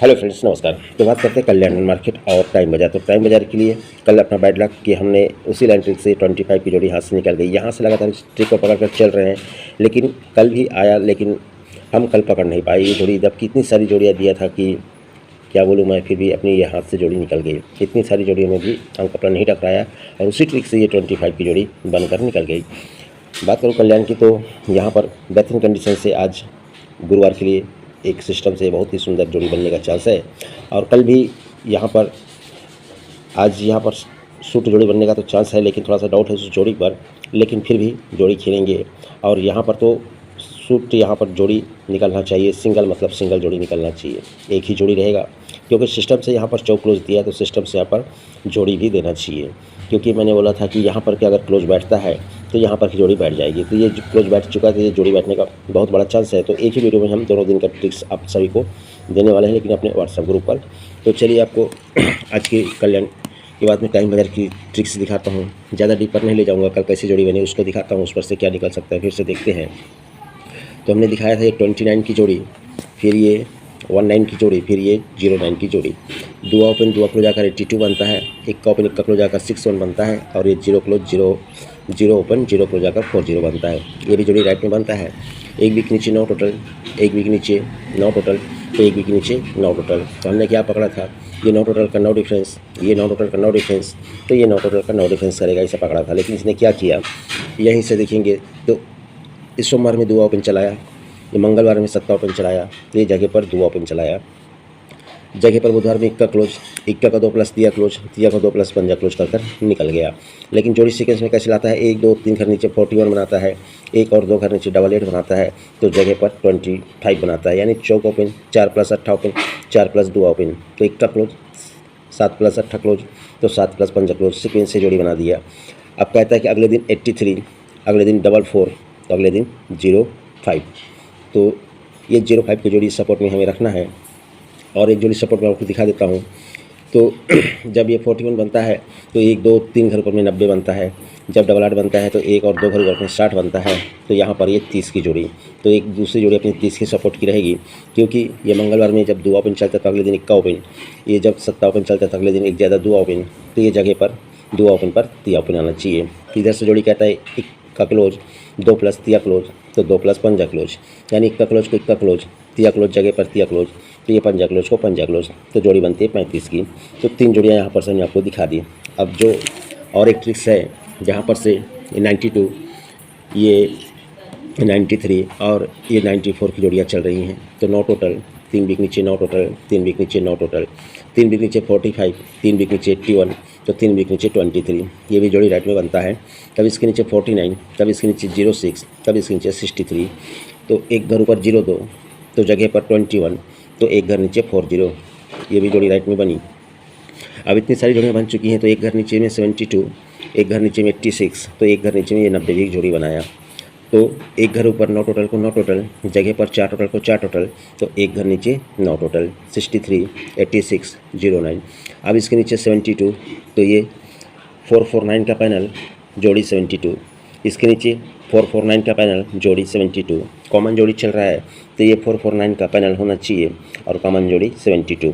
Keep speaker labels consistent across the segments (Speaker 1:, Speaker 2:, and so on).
Speaker 1: Hello friends, नमस्कार। तो बात करते हैं कल्याण मार्केट और टाइम बाजार। तो टाइम बाजार के लिए कल अपना बैड लक कि हमने उसी लाइन ट्रिक से 25 की जोड़ी हाथ से निकल गई। यहाँ से लगातार इस ट्रिक को पकड़ कर चल रहे हैं, लेकिन कल भी आया, लेकिन हम कल पकड़ नहीं पाए ये जोड़ी। जबकि इतनी सारी जोड़ियाँ दिया था कि क्या बोलूँ मैं, फिर भी अपनी ये हाथ से जोड़ी निकल गई। इतनी सारी जोड़ियों में भी अंक अपना नहीं टकराया और उसी ट्रिक से ये 25 की जोड़ी बनकर निकल गई। बात करूँ कल्याण की, तो यहाँ पर बेहतरीन कंडीशन से आज गुरुवार के लिए एक सिस्टम से बहुत ही सुंदर जोड़ी बनने का चांस है। और कल भी यहाँ पर आज यहाँ पर सूट जोड़ी बनने का तो चांस है, लेकिन थोड़ा सा डाउट है उस जोड़ी पर, लेकिन फिर भी जोड़ी खेलेंगे। और यहाँ पर तो सूट यहाँ पर जोड़ी निकलना चाहिए, सिंगल मतलब सिंगल जोड़ी निकलना चाहिए, एक ही जोड़ी रहेगा। क्योंकि सिस्टम से यहाँ पर चौक क्लोज दिया है तो सिस्टम से यहाँ पर जोड़ी भी देना चाहिए। क्योंकि मैंने बोला था कि यहाँ पर कि अगर क्लोज बैठता है तो यहाँ पर की जोड़ी बैठ जाएगी। तो ये क्लोज बैठ चुका है तो ये जोड़ी बैठने का बहुत बड़ा चांस है। तो एक ही वीडियो में हम दोनों दिन का ट्रिक्स आप सभी को देने वाले हैं, लेकिन अपने व्हाट्सएप ग्रुप पर। तो चलिए आपको आज की कल्याण के बाद में टाइम बाजार की ट्रिक्स दिखाता हूँ। ज़्यादा डीपर नहीं ले जाऊँगा, कल कैसी जोड़ी बनी उसको दिखाता हूँ, उस पर से क्या निकल सकता है फिर से देखते हैं। तो हमने दिखाया था ये 29 की जोड़ी, फिर ये 19 की जोड़ी, फिर ये 09 की जोड़ी। दुआ ओपन दुआ क्लोज आकर 82 बनता है, इक्का ओपन इक्का क्लोज आकर 61 बनता है, और ये zero close zero open zero close आकर 40 बनता है। ये भी जोड़ी राइट में बनता है। एक वीक नीचे 9 टोटल, एक वीक नीचे 9 टोटल, तो एक वीक नीचे 9 टोटल। तो हमने क्या पकड़ा था, ये 9 टोटल का 9 डिफरेंस, ये 9 टोटल का 9 डिफरेंस, तो ये 9 टोटल का 9 डिफरेंस करेगा, इसे पकड़ा था। लेकिन इसने क्या किया, यहीं से देखेंगे तो इस सोमवार में दुआ ओपन चलाया, ये मंगलवार में सत्ता ओपन चलाया, ये जगह पर दुआ ओपन चलाया, जगह पर बुधवार में इक्का क्लोज, इक्का का 2 प्लस दिया क्लोज, दिया का 2 प्लस पंजा क्लोज कर निकल गया। लेकिन जोड़ी सीक्वेंस में कैसे लाता है, 1 2 3 घर नीचे 41 बनाता है, 1 और 2 घर नीचे 88 बनाता है, तो जगह पर 25 बनाता है। यानी चौक ओपन 4 प्लस 8 ओपन, 4 प्लस दुआ ओपन, तो इक्का क्लोज 7 प्लस 8 क्लोज, तो 7 प्लस पंजा क्लोज, सीक्वेंस से जोड़ी बना दिया। अब कहता है कि अगले दिन 83, अगले दिन 44, तो अगले दिन 05, तो ये 05 की जोड़ी सपोर्ट में हमें रखना है। और एक जोड़ी सपोर्ट में आपको दिखा देता हूँ। तो जब ये 41 बनता है तो 1 2 3 घर ऊपर में 90 बनता है, जब 88 बनता है तो 1 और 2 घर ऊपर में 60 बनता है, तो यहाँ पर ये 30 की जोड़ी, तो एक दूसरी जोड़ी अपनी 30 की सपोर्ट की रहेगी। क्योंकि ये मंगलवार में जब दुआ ओपन चलता है तो अगले दिन इक्का ओपन, ये जब सत्ता ओपन चलता है तो अगले दिन एक ज़्यादा दुआ ओपन, तो ये जगह पर दुआ ओपन पर तिया ओपन आना चाहिए। इधर से जोड़ी कहता है इक्का क्लोज 2 प्लस तिया क्लोज, तो 2 प्लस पंजा क्लोज, यानी इक्का क्लोज को इक्का क्लोज, तिया क्लोज जगह पर तिया क्लोज, तो ये पंजा क्लोज को पंजा क्लोज, तो जोड़ी बनती है 35 की। तो 3 जोड़ियाँ यहाँ पर से मैंने आपको दिखा दी। अब जो और एक ट्रिक्स है जहाँ पर से 92, ये 93 और ये 94 की जोड़ियाँ चल रही हैं। तो 9 टोटल, 3 वीक नीचे 9 टोटल, 3 वीक नीचे 9 टोटल, 3 वीक नीचे 45, 3 वीक नीचे 81, तो 3 वीक नीचे 23, ये भी जोड़ी राइट में बनता है। तब इसके नीचे 49, तब इसके नीचे 06, तब इसके नीचे 63, तो एक घर ऊपर 02, तो जगह पर 21, तो एक घर नीचे 40, ये भी जोड़ी राइट में बनी। अब इतनी सारी जोड़ियाँ बन चुकी हैं, तो एक घर नीचे में 72, एक घर नीचे में 86, तो एक घर नीचे में ये 90 की जोड़ी बनाया। तो एक घर ऊपर 9 टोटल को 9 टोटल, जगह पर 4 टोटल को 4 टोटल, तो एक घर नीचे 9 टोटल, 63 86 09। अब इसके नीचे 72, तो ये 449 का पैनल जोड़ी 72, इसके नीचे 449 का पैनल जोड़ी 72, कॉमन जोड़ी चल रहा है तो ये 449 का पैनल होना चाहिए और कॉमन जोड़ी 72।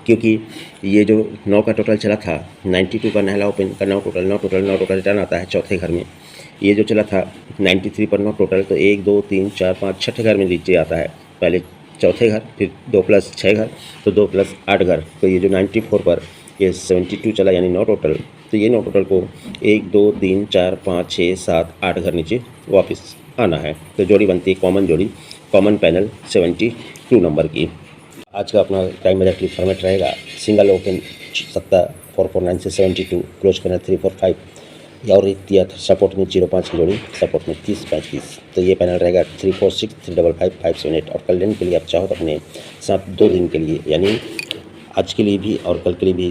Speaker 1: क्योंकि ये जो 9 का टोटल चला था, 92 का नहला ओपन का 9 टोटल 9 टोटल 9 टोटल रिटर्न आता है चौथे घर में। ये जो चला था 93 पर 9 टोटल, तो 1 2 3 4 5 छठे घर में नीचे आता है, पहले चौथे घर, फिर 2 प्लस 6 घर, तो 2 प्लस 8 घर। तो ये जो 94 पर ये 72 चला, यानी 9 टोटल, तो ये 9 टोटल को 1 2 3 4 5 6 7 8 घर नीचे वापस आना है, तो जोड़ी बनती है कॉमन जोड़ी, कॉमन पैनल 72 नंबर की। आज का अपना टाइम बाजार क्लिक फॉर्मेट रहेगा, सिंगल ओपन सत्ता 449 से 72, क्लोज करना 345, और दिया था सपोर्ट में 05 की जोड़ी, सपोर्ट में 30 35, तो ये पैनल रहेगा 346 355 578। और कल्याण के लिए आप चाहो तो अपने साथ 2 दिन के लिए, यानी आज के लिए भी और कल के लिए भी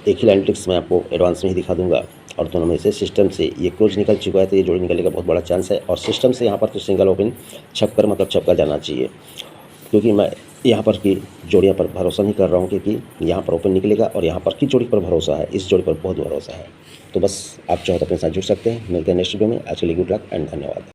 Speaker 1: एक ही लाइन ट्रिक्स मैं आपको एडवांस में ही दिखा दूंगा। और दोनों में से सिस्टम से ये क्लोज निकल चुका है, तो ये जोड़ी निकलने का बहुत बड़ा चांस है। और सिस्टम से यहाँ पर तो सिंगल ओपन छक्कर मतलब छक्का जाना चाहिए, क्योंकि मैं यहाँ पर की जोड़ियाँ पर भरोसा नहीं कर रहा हूँ, क्योंकि यहाँ पर ओपन निकलेगा और यहाँ पर की जोड़ी पर भरोसा है, इस जोड़ी पर बहुत भरोसा है। तो बस आप चाहो तो अपने साथ जुड़ सकते हैं। मिलते हैं नेक्स्ट वीडियो में। आज के लिए गुड लक एंड धन्यवाद।